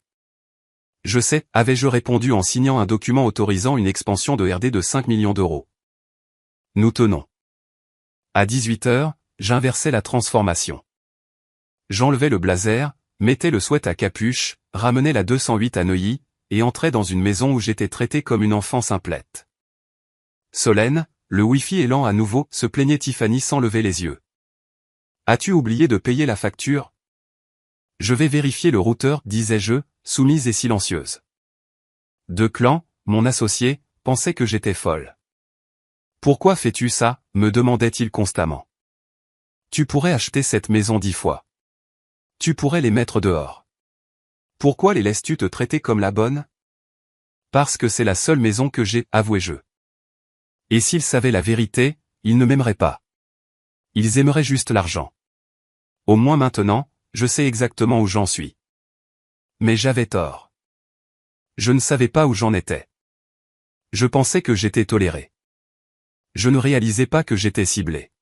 S1: Je sais, avais-je répondu en signant un document autorisant une expansion de RD de 5 millions d'euros. Nous tenons. À 18 h, j'inversais la transformation. J'enlevais le blazer, mettais le sweat à capuche, ramenais la 208 à Neuilly, et entrais dans une maison où j'étais traité comme une enfant simplette. Solène, le Wi-Fi est lent à nouveau, se plaignait Tiffany sans lever les yeux. As-tu oublié de payer la facture? Je vais vérifier le routeur, disais-je, soumise et silencieuse. Declan, mon associé, pensait que j'étais folle. Pourquoi fais-tu ça, me demandait-il constamment. Tu pourrais acheter cette maison 10 fois. Tu pourrais les mettre dehors. Pourquoi les laisses-tu te traiter comme la bonne? Parce que c'est la seule maison que j'ai, avouai-je. Et s'ils savaient la vérité, ils ne m'aimeraient pas. Ils aimeraient juste l'argent. Au moins maintenant, je sais exactement où j'en suis. Mais j'avais tort. Je ne savais pas où j'en étais. Je pensais que j'étais toléré. Je ne réalisais pas que j'étais ciblé.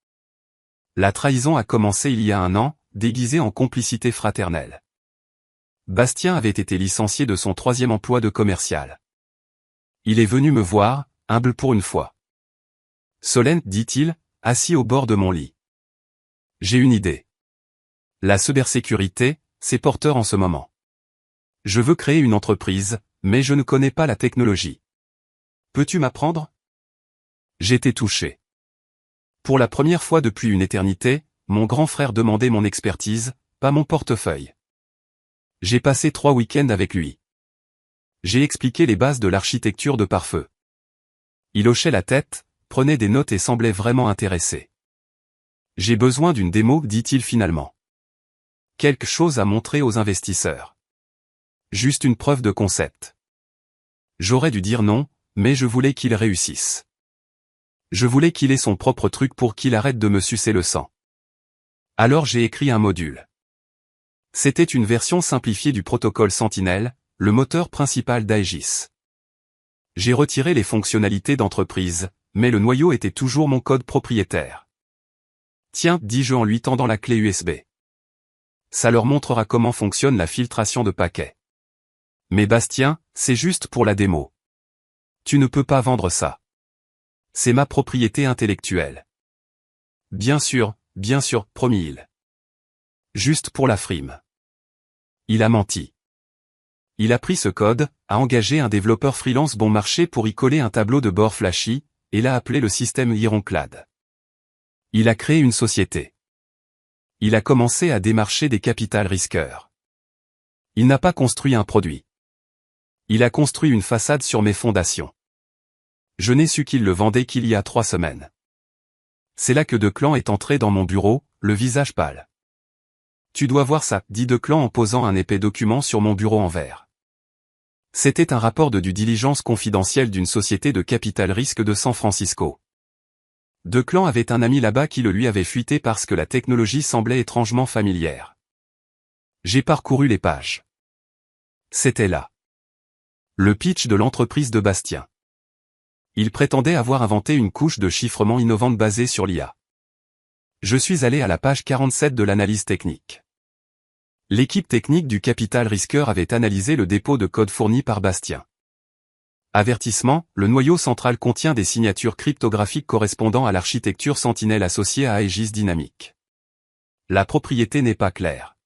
S1: La trahison a commencé il y a 1 an, déguisée en complicité fraternelle. Bastien avait été licencié de son 3e emploi de commercial. Il est venu me voir, humble pour une fois. Solène, dit-il, assis au bord de mon lit. J'ai une idée. La cybersécurité, c'est porteur en ce moment. Je veux créer une entreprise, mais je ne connais pas la technologie. Peux-tu m'apprendre? J'étais touché. Pour la première fois depuis une éternité, mon grand frère demandait mon expertise, pas mon portefeuille. J'ai passé 3 week-ends avec lui. J'ai expliqué les bases de l'architecture de pare-feu. Il hochait la tête, prenait des notes et semblait vraiment intéressé. J'ai besoin d'une démo, dit-il finalement. Quelque chose à montrer aux investisseurs. Juste une preuve de concept. J'aurais dû dire non, mais je voulais qu'il réussisse. Je voulais qu'il ait son propre truc pour qu'il arrête de me sucer le sang. Alors j'ai écrit un module. C'était une version simplifiée du protocole Sentinel, le moteur principal d'Aegis. J'ai retiré les fonctionnalités d'entreprise, mais le noyau était toujours mon code propriétaire. Tiens, dis-je en lui tendant la clé USB. Ça leur montrera comment fonctionne la filtration de paquets. Mais Bastien, c'est juste pour la démo. Tu ne peux pas vendre ça. C'est ma propriété intellectuelle. Bien sûr, promis-il. Juste pour la frime. Il a menti. Il a pris ce code, a engagé un développeur freelance bon marché pour y coller un tableau de bord flashy, et l'a appelé le système Ironclad. Il a créé une société. Il a commencé à démarcher des capital risqueurs. Il n'a pas construit un produit. Il a construit une façade sur mes fondations. Je n'ai su qu'il le vendait qu'il y a 3 semaines. C'est là que Declan est entré dans mon bureau, le visage pâle. Tu dois voir ça, dit Declan en posant un épais document sur mon bureau en verre. C'était un rapport de due diligence confidentielle d'une société de capital risque de San Francisco. Declan avait un ami là-bas qui le lui avait fuité parce que la technologie semblait étrangement familière. J'ai parcouru les pages. C'était là. Le pitch de l'entreprise de Bastien. Il prétendait avoir inventé une couche de chiffrement innovante basée sur l'IA. Je suis allé à la page 47 de l'analyse technique. L'équipe technique du capital risqueur avait analysé le dépôt de code fourni par Bastien. Avertissement, le noyau central contient des signatures cryptographiques correspondant à l'architecture Sentinel associée à Aegis Dynamics. La propriété n'est pas claire.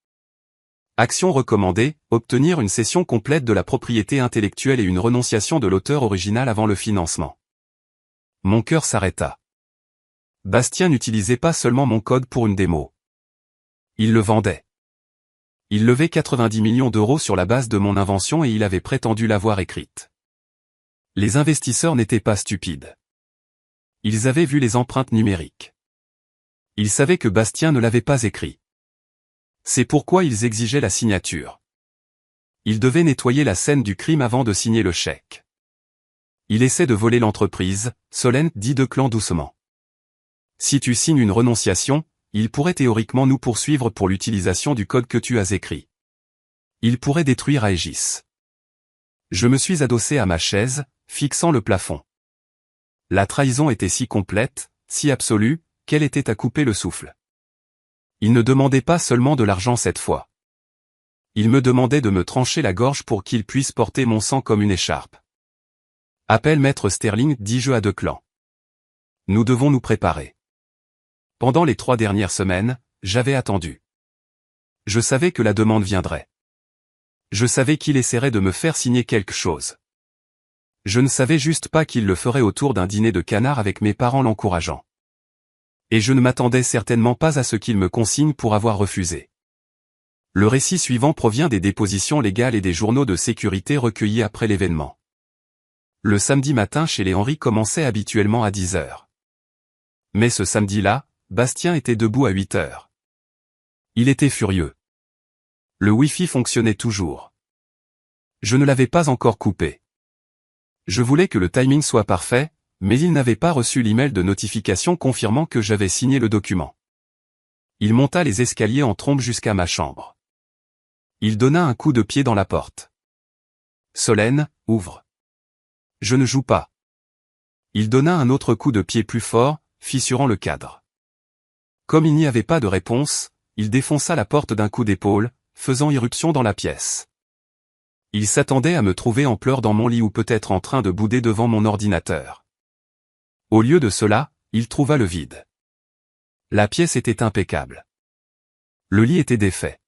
S1: Action recommandée, obtenir une cession complète de la propriété intellectuelle et une renonciation de l'auteur original avant le financement. Mon cœur s'arrêta. Bastien n'utilisait pas seulement mon code pour une démo. Il le vendait. Il levait 90 millions d'euros sur la base de mon invention et il avait prétendu l'avoir écrite. Les investisseurs n'étaient pas stupides. Ils avaient vu les empreintes numériques. Ils savaient que Bastien ne l'avait pas écrit. C'est pourquoi ils exigeaient la signature. Ils devaient nettoyer la scène du crime avant de signer le chèque. Il essaie de voler l'entreprise, Solène, dit Declan doucement. Si tu signes une renonciation, il pourrait théoriquement nous poursuivre pour l'utilisation du code que tu as écrit. Il pourrait détruire Aegis. Je me suis adossé à ma chaise, fixant le plafond. La trahison était si complète, si absolue, qu'elle était à couper le souffle. Il ne demandait pas seulement de l'argent cette fois. Il me demandait de me trancher la gorge pour qu'il puisse porter mon sang comme une écharpe. Appelle maître Sterling, dis-je à Declan. Nous devons nous préparer. Pendant les 3 dernières semaines, j'avais attendu. Je savais que la demande viendrait. Je savais qu'il essaierait de me faire signer quelque chose. Je ne savais juste pas qu'il le ferait autour d'un dîner de canard avec mes parents l'encourageant. Et je ne m'attendais certainement pas à ce qu'il me consigne pour avoir refusé. Le récit suivant provient des dépositions légales et des journaux de sécurité recueillis après l'événement. Le samedi matin chez les Henry commençait habituellement à 10 heures. Mais ce samedi-là, Bastien était debout à 8 heures. Il était furieux. Le Wi-Fi fonctionnait toujours. Je ne l'avais pas encore coupé. Je voulais que le timing soit parfait, mais il n'avait pas reçu l'email de notification confirmant que j'avais signé le document. Il monta les escaliers en trombe jusqu'à ma chambre. Il donna un coup de pied dans la porte. Solène, ouvre. Je ne joue pas. Il donna un autre coup de pied plus fort, fissurant le cadre. Comme il n'y avait pas de réponse, il défonça la porte d'un coup d'épaule, faisant irruption dans la pièce. Il s'attendait à me trouver en pleurs dans mon lit ou peut-être en train de bouder devant mon ordinateur. Au lieu de cela, il trouva le vide. La pièce était impeccable. Le lit était défait.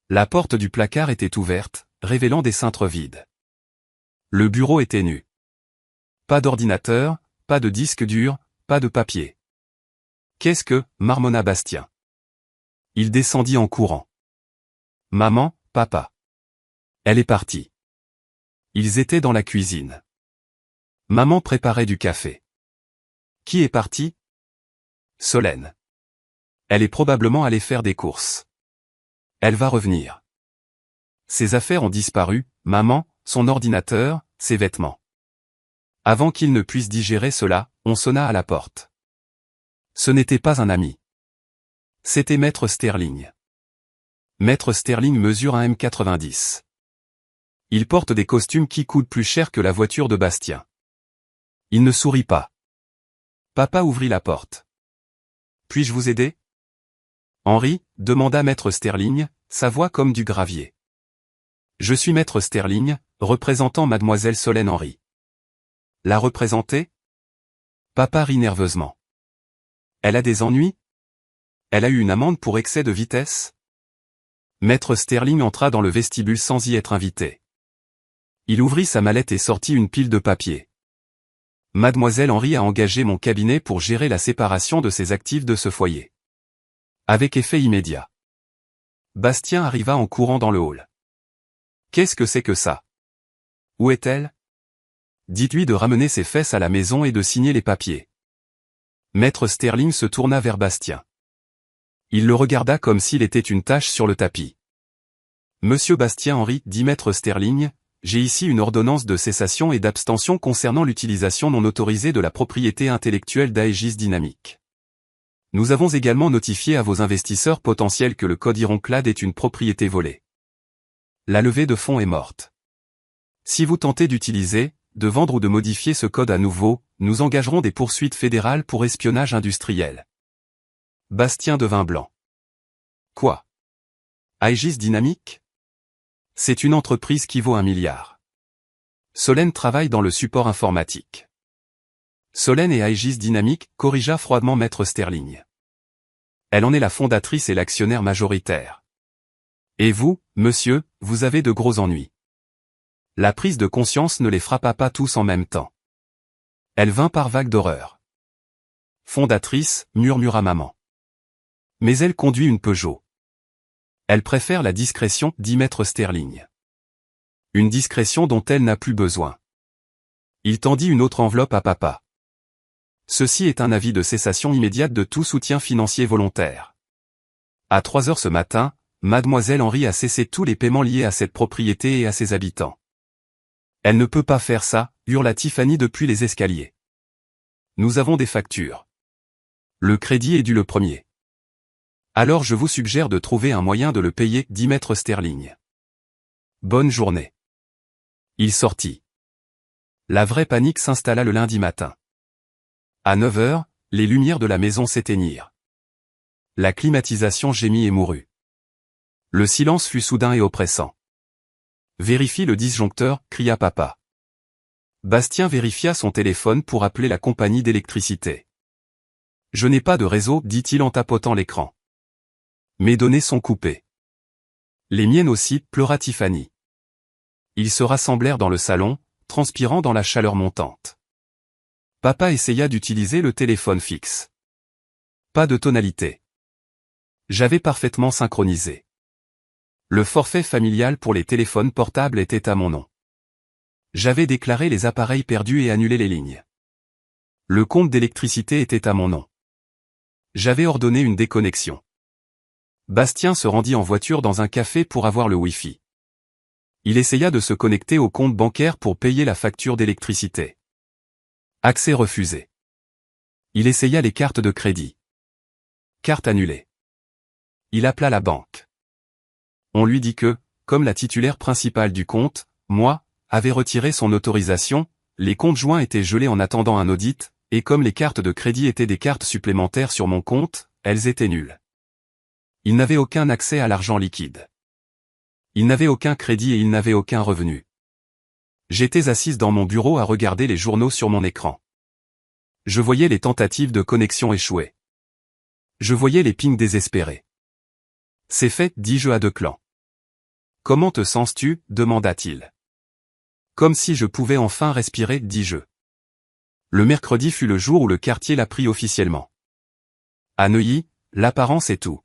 S1: La porte du placard était ouverte, révélant des cintres vides. Le bureau était nu. Pas d'ordinateur, pas de disque dur, pas de papier. Qu'est-ce que, marmonna Bastien. Il descendit en courant. Maman, papa. Elle est partie. Ils étaient dans la cuisine. Maman préparait du café. Qui est parti? Solène. Elle est probablement allée faire des courses. Elle va revenir. Ses affaires ont disparu, maman, son ordinateur, ses vêtements. Avant qu'il ne puisse digérer cela, on sonna à la porte. Ce n'était pas un ami. C'était maître Sterling. Maître Sterling mesure 1,90 m. Il porte des costumes qui coûtent plus cher que la voiture de Bastien. Il ne sourit pas. Papa ouvrit la porte. Puis-je vous aider? Henri, demanda maître Sterling, sa voix comme du gravier. Je suis maître Sterling, représentant mademoiselle Solène Henry. La représenter? Papa rit nerveusement. Elle a des ennuis? Elle a eu une amende pour excès de vitesse? Maître Sterling entra dans le vestibule sans y être invité. Il ouvrit sa mallette et sortit une pile de papier. Mademoiselle Henry a engagé mon cabinet pour gérer la séparation de ses actifs de ce foyer. Avec effet immédiat. Bastien arriva en courant dans le hall. Qu'est-ce que c'est que ça? Où est-elle? Dites-lui de ramener ses fesses à la maison et de signer les papiers. Maître Sterling se tourna vers Bastien. Il le regarda comme s'il était une tache sur le tapis. Monsieur Bastien Henry, dit maître Sterling, j'ai ici une ordonnance de cessation et d'abstention concernant l'utilisation non autorisée de la propriété intellectuelle d'Aegis Dynamics. Nous avons également notifié à vos investisseurs potentiels que le code Ironclad est une propriété volée. La levée de fonds est morte. Si vous tentez d'utiliser, de vendre ou de modifier ce code à nouveau, nous engagerons des poursuites fédérales pour espionnage industriel. Bastien devint blanc. Quoi? Aegis Dynamics? C'est une entreprise qui vaut 1 milliard. Solène travaille dans le support informatique. Solène et Aegis Dynamics, corrigea froidement maître Sterling. Elle en est la fondatrice et l'actionnaire majoritaire. Et vous, monsieur, vous avez de gros ennuis. La prise de conscience ne les frappa pas tous en même temps. Elle vint par vagues d'horreur. Fondatrice, murmura maman. Mais elle conduit une Peugeot. Elle préfère la discrétion, dit maître Sterling. Une discrétion dont elle n'a plus besoin. Il tendit une autre enveloppe à papa. Ceci est un avis de cessation immédiate de tout soutien financier volontaire. À 3 heures ce matin, Mademoiselle Henry a cessé tous les paiements liés à cette propriété et à ses habitants. Elle ne peut pas faire ça, hurla Tiffany depuis les escaliers. Nous avons des factures. Le crédit est dû le premier. Alors je vous suggère de trouver un moyen de le payer 10 mètres sterling. Bonne journée. Il sortit. La vraie panique s'installa le lundi matin. À 9 heures, les lumières de la maison s'éteignirent. La climatisation gémit et mourut. Le silence fut soudain et oppressant. Vérifie le disjoncteur, cria papa. Bastien vérifia son téléphone pour appeler la compagnie d'électricité. Je n'ai pas de réseau, dit-il en tapotant l'écran. Mes données sont coupées. Les miennes aussi, pleura Tiffany. Ils se rassemblèrent dans le salon, transpirant dans la chaleur montante. Papa essaya d'utiliser le téléphone fixe. Pas de tonalité. J'avais parfaitement synchronisé. Le forfait familial pour les téléphones portables était à mon nom. J'avais déclaré les appareils perdus et annulé les lignes. Le compte d'électricité était à mon nom. J'avais ordonné une déconnexion. Bastien se rendit en voiture dans un café pour avoir le Wi-Fi. Il essaya de se connecter au compte bancaire pour payer la facture d'électricité. Accès refusé. Il essaya les cartes de crédit. Carte annulée. Il appela la banque. On lui dit que, comme la titulaire principale du compte, moi, avait retiré son autorisation, les comptes joints étaient gelés en attendant un audit, et comme les cartes de crédit étaient des cartes supplémentaires sur mon compte, elles étaient nulles. Il n'avait aucun accès à l'argent liquide. Il n'avait aucun crédit et il n'avait aucun revenu. J'étais assise dans mon bureau à regarder les journaux sur mon écran. Je voyais les tentatives de connexion échouer. Je voyais les pings désespérés. C'est fait, dis-je à Declan. Comment te sens-tu, demanda-t-il. Comme si je pouvais enfin respirer, dis-je. Le mercredi fut le jour où le quartier l'apprit officiellement. À Neuilly, l'apparence est tout.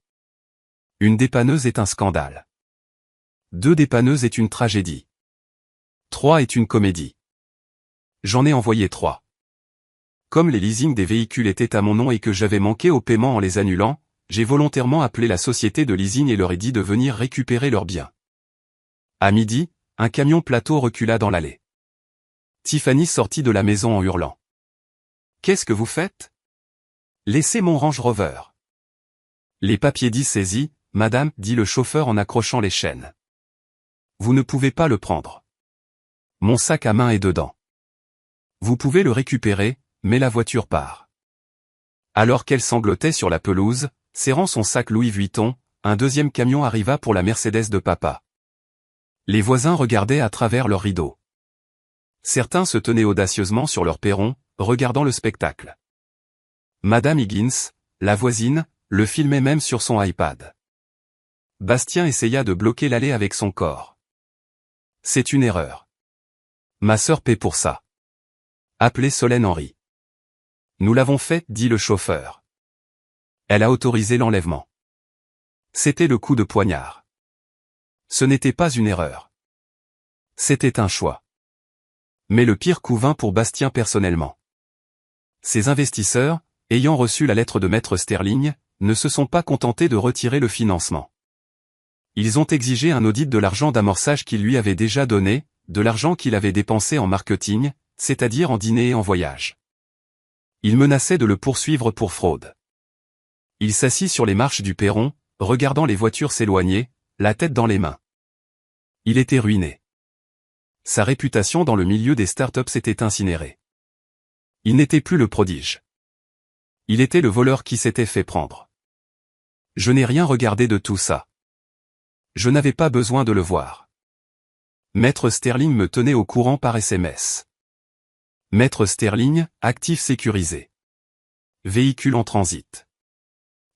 S1: Une dépanneuse est un scandale. 2 dépanneuses est une tragédie. 3 est une comédie. J'en ai envoyé 3. Comme les leasings des véhicules étaient à mon nom et que j'avais manqué au paiement en les annulant, j'ai volontairement appelé la société de leasing et leur ai dit de venir récupérer leurs biens. À midi, un camion plateau recula dans l'allée. Tiffany sortit de la maison en hurlant. « Qu'est-ce que vous faites ? Laissez mon Range Rover. » Les papiers dits saisis, madame, dit le chauffeur en accrochant les chaînes. Vous ne pouvez pas le prendre. Mon sac à main est dedans. Vous pouvez le récupérer, mais la voiture part. Alors qu'elle sanglotait sur la pelouse, serrant son sac Louis Vuitton, un deuxième camion arriva pour la Mercedes de papa. Les voisins regardaient à travers leurs rideaux. Certains se tenaient audacieusement sur leur perron, regardant le spectacle. Madame Higgins, la voisine, le filmait même sur son iPad. Bastien essaya de bloquer l'allée avec son corps. C'est une erreur. Ma sœur paie pour ça. Appelez Solène Henry. Nous l'avons fait, dit le chauffeur. Elle a autorisé l'enlèvement. C'était le coup de poignard. Ce n'était pas une erreur. C'était un choix. Mais le pire coup vint pour Bastien personnellement. Ses investisseurs, ayant reçu la lettre de Maître Sterling, ne se sont pas contentés de retirer le financement. Ils ont exigé un audit de l'argent d'amorçage qu'il lui avait déjà donné, de l'argent qu'il avait dépensé en marketing, c'est-à-dire en dîner et en voyage. Ils menaçaient de le poursuivre pour fraude. Il s'assit sur les marches du perron, regardant les voitures s'éloigner, la tête dans les mains. Il était ruiné. Sa réputation dans le milieu des startups s'était incinérée. Il n'était plus le prodige. Il était le voleur qui s'était fait prendre. Je n'ai rien regardé de tout ça. Je n'avais pas besoin de le voir. Maître Sterling me tenait au courant par SMS. Maître Sterling, actif sécurisé. Véhicule en transit.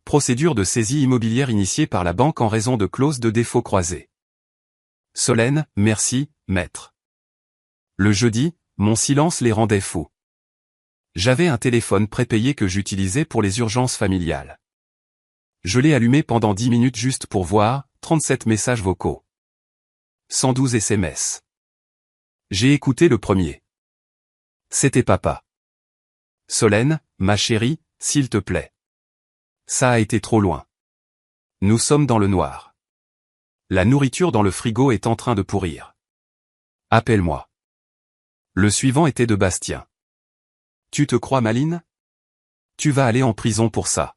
S1: Procédure de saisie immobilière initiée par la banque en raison de clauses de défaut croisées. Solène, merci, maître. Le jeudi, mon silence les rendait fous. J'avais un téléphone prépayé que j'utilisais pour les urgences familiales. Je l'ai allumé pendant 10 minutes juste pour voir, 37 messages vocaux. 112 SMS. J'ai écouté le premier. C'était papa. Solène, ma chérie, s'il te plaît. Ça a été trop loin. Nous sommes dans le noir. La nourriture dans le frigo est en train de pourrir. Appelle-moi. Le suivant était de Bastien. Tu te crois maline? Tu vas aller en prison pour ça.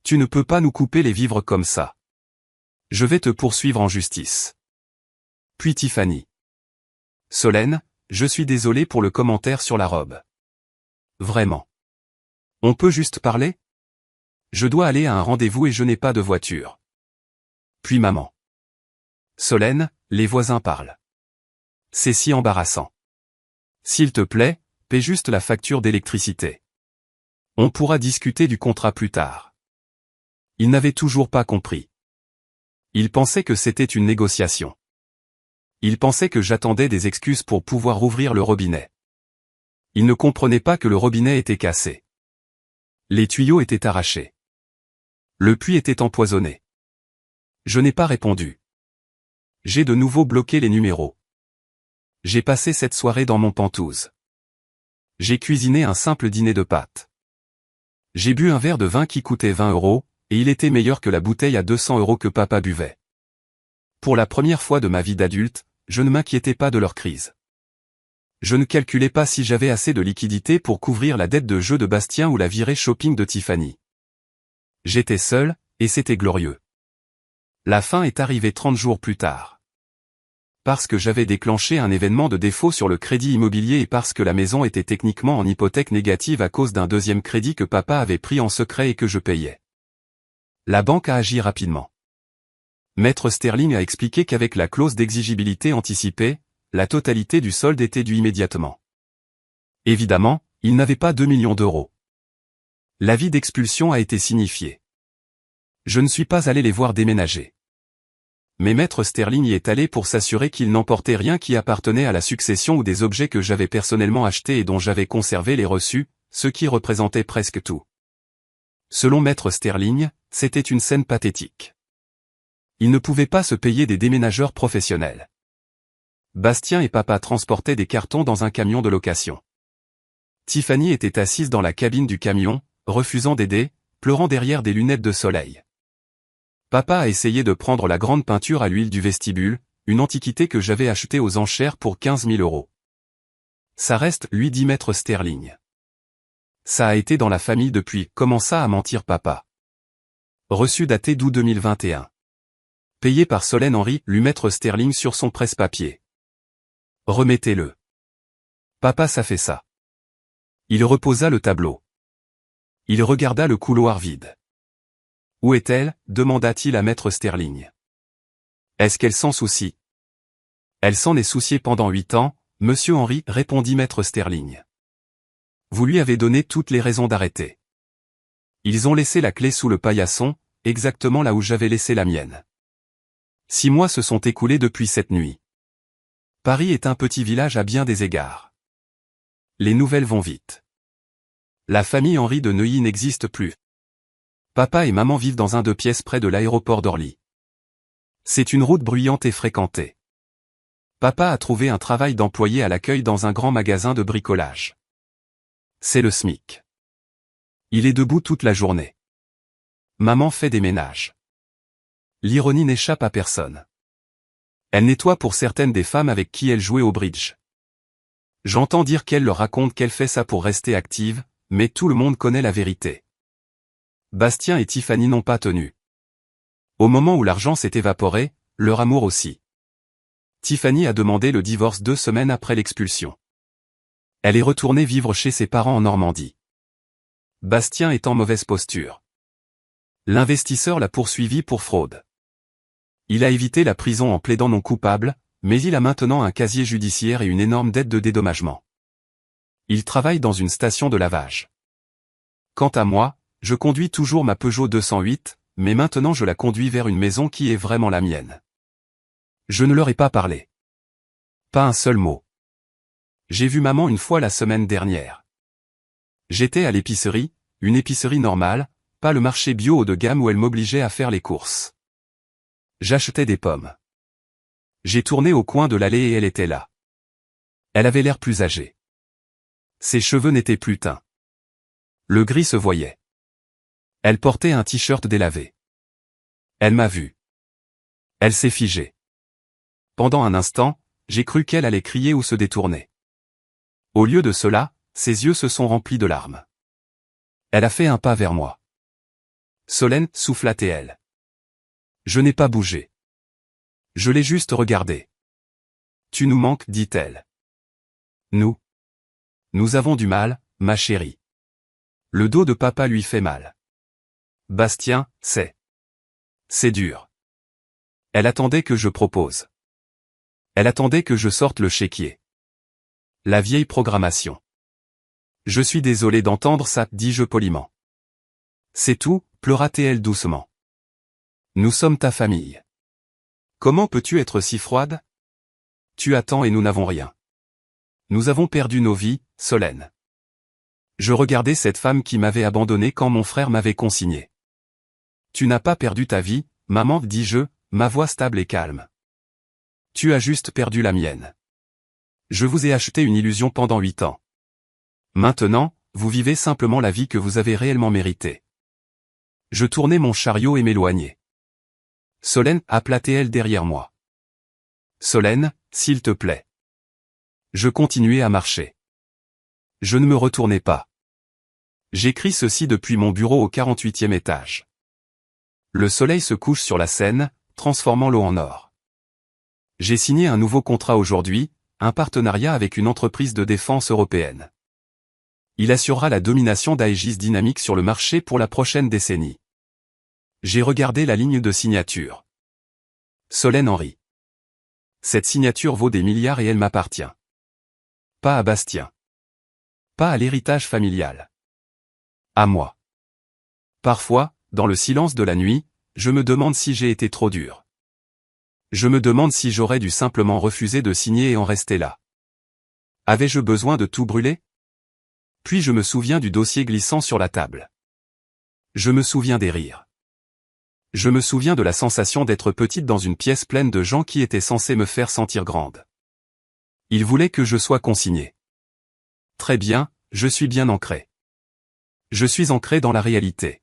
S1: Tu ne peux pas nous couper les vivres comme ça. Je vais te poursuivre en justice. Puis Tiffany. Solène, je suis désolé pour le commentaire sur la robe. Vraiment. On peut juste parler? Je dois aller à un rendez-vous et je n'ai pas de voiture. Puis maman. Solène, les voisins parlent. C'est si embarrassant. S'il te plaît, paie juste la facture d'électricité. On pourra discuter du contrat plus tard. Il n'avait toujours pas compris. Il pensait que c'était une négociation. Il pensait que j'attendais des excuses pour pouvoir ouvrir le robinet. Il ne comprenait pas que le robinet était cassé. Les tuyaux étaient arrachés. Le puits était empoisonné. Je n'ai pas répondu. J'ai de nouveau bloqué les numéros. J'ai passé cette soirée dans mon pantouse. J'ai cuisiné un simple dîner de pâtes. J'ai bu un verre de vin qui coûtait 20 €, et il était meilleur que la bouteille à 200 € que papa buvait. Pour la première fois de ma vie d'adulte, je ne m'inquiétais pas de leur crise. Je ne calculais pas si j'avais assez de liquidité pour couvrir la dette de jeu de Bastien ou la virée shopping de Tiffany. J'étais seul, et c'était glorieux. La fin est arrivée 30 jours plus tard. Parce que j'avais déclenché un événement de défaut sur le crédit immobilier et parce que la maison était techniquement en hypothèque négative à cause d'un deuxième crédit que papa avait pris en secret et que je payais. La banque a agi rapidement. Maître Sterling a expliqué qu'avec la clause d'exigibilité anticipée, la totalité du solde était due immédiatement. Évidemment, il n'avait pas 2 millions d'euros. L'avis d'expulsion a été signifié. Je ne suis pas allé les voir déménager. Mais Maître Sterling y est allé pour s'assurer qu'il n'emportait rien qui appartenait à la succession ou des objets que j'avais personnellement achetés et dont j'avais conservé les reçus, ce qui représentait presque tout. Selon Maître Sterling, c'était une scène pathétique. Il ne pouvait pas se payer des déménageurs professionnels. Bastien et papa transportaient des cartons dans un camion de location. Tiffany était assise dans la cabine du camion, refusant d'aider, pleurant derrière des lunettes de soleil. Papa a essayé de prendre la grande peinture à l'huile du vestibule, une antiquité que j'avais achetée aux enchères pour 15 000 €. Ça reste, lui dit Maître Sterling. Ça a été dans la famille depuis, commença à mentir papa. Reçu daté d'août 2021. Payé par Solène Henry, lui Maître Sterling sur son presse-papier. Remettez-le. Papa ça fait ça. Il reposa le tableau. Il regarda le couloir vide. Où est-elle? Demanda-t-il à Maître Sterling. Est-ce qu'elle s'en soucie? Elle s'en est souciée pendant 8 ans, Monsieur Henry, répondit Maître Sterling. Vous lui avez donné toutes les raisons d'arrêter. Ils ont laissé la clé sous le paillasson, exactement là où j'avais laissé la mienne. 6 mois se sont écoulés depuis cette nuit. Paris est un petit village à bien des égards. Les nouvelles vont vite. La famille Henry de Neuilly n'existe plus. Papa et maman vivent dans un 2 pièces près de l'aéroport d'Orly. C'est une route bruyante et fréquentée. Papa a trouvé un travail d'employé à l'accueil dans un grand magasin de bricolage. C'est le SMIC. Il est debout toute la journée. Maman fait des ménages. L'ironie n'échappe à personne. Elle nettoie pour certaines des femmes avec qui elle jouait au bridge. J'entends dire qu'elle leur raconte qu'elle fait ça pour rester active, mais tout le monde connaît la vérité. Bastien et Tiffany n'ont pas tenu. Au moment où l'argent s'est évaporé, leur amour aussi. Tiffany a demandé le divorce 2 semaines après l'expulsion. Elle est retournée vivre chez ses parents en Normandie. Bastien est en mauvaise posture. L'investisseur l'a poursuivi pour fraude. Il a évité la prison en plaidant non coupable, mais il a maintenant un casier judiciaire et une énorme dette de dédommagement. Il travaille dans une station de lavage. Quant à moi, je conduis toujours ma Peugeot 208, mais maintenant je la conduis vers une maison qui est vraiment la mienne. Je ne leur ai pas parlé. Pas un seul mot. J'ai vu maman une fois la semaine dernière. J'étais à l'épicerie, une épicerie normale, pas le marché bio haut de gamme où elle m'obligeait à faire les courses. J'achetais des pommes. J'ai tourné au coin de l'allée et elle était là. Elle avait l'air plus âgée. Ses cheveux n'étaient plus teints. Le gris se voyait. Elle portait un t-shirt délavé. Elle m'a vu. Elle s'est figée. Pendant un instant, j'ai cru qu'elle allait crier ou se détourner. Au lieu de cela, ses yeux se sont remplis de larmes. Elle a fait un pas vers moi. Solène, souffla-t-elle. Je n'ai pas bougé. Je l'ai juste regardé. Tu nous manques, dit-elle. Nous avons du mal, ma chérie. Le dos de papa lui fait mal. Bastien, c'est dur. Elle attendait que je propose. Elle attendait que je sorte le chéquier. La vieille programmation. Je suis désolé d'entendre ça, dis-je poliment. C'est tout, pleura-t-elle doucement. Nous sommes ta famille. Comment peux-tu être si froide? Tu attends et nous n'avons rien. Nous avons perdu nos vies, Solène. Je regardais cette femme qui m'avait abandonné quand mon frère m'avait consigné. Tu n'as pas perdu ta vie, maman, dis-je, ma voix stable et calme. Tu as juste perdu la mienne. Je vous ai acheté une illusion pendant 8 ans. Maintenant, vous vivez simplement la vie que vous avez réellement méritée. Je tournai mon chariot et m'éloignai. Solène, appela-t-elle derrière moi. Solène, s'il te plaît. Je continuai à marcher. Je ne me retournai pas. J'écris ceci depuis mon bureau au 48e étage. Le soleil se couche sur la Seine, transformant l'eau en or. J'ai signé un nouveau contrat aujourd'hui, un partenariat avec une entreprise de défense européenne. Il assurera la domination d'Aegis Dynamics sur le marché pour la prochaine décennie. J'ai regardé la ligne de signature. Solène Henry. Cette signature vaut des milliards et elle m'appartient. Pas à Bastien. Pas à l'héritage familial. À moi. Parfois, dans le silence de la nuit, je me demande si j'ai été trop dur. Je me demande si j'aurais dû simplement refuser de signer et en rester là. Avais-je besoin de tout brûler? Puis je me souviens du dossier glissant sur la table. Je me souviens des rires. Je me souviens de la sensation d'être petite dans une pièce pleine de gens qui étaient censés me faire sentir grande. Ils voulaient que je sois consigné. Très bien, je suis bien ancré. Je suis ancré dans la réalité.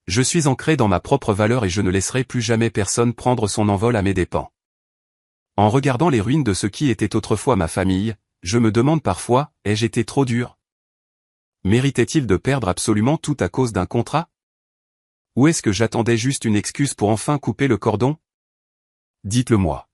S1: Je suis ancré dans ma propre valeur et je ne laisserai plus jamais personne prendre son envol à mes dépens. En regardant les ruines de ce qui était autrefois ma famille, je me demande parfois, ai-je été trop dur? Méritait-il de perdre absolument tout à cause d'un contrat? Ou est-ce que j'attendais juste une excuse pour enfin couper le cordon? Dites-le moi.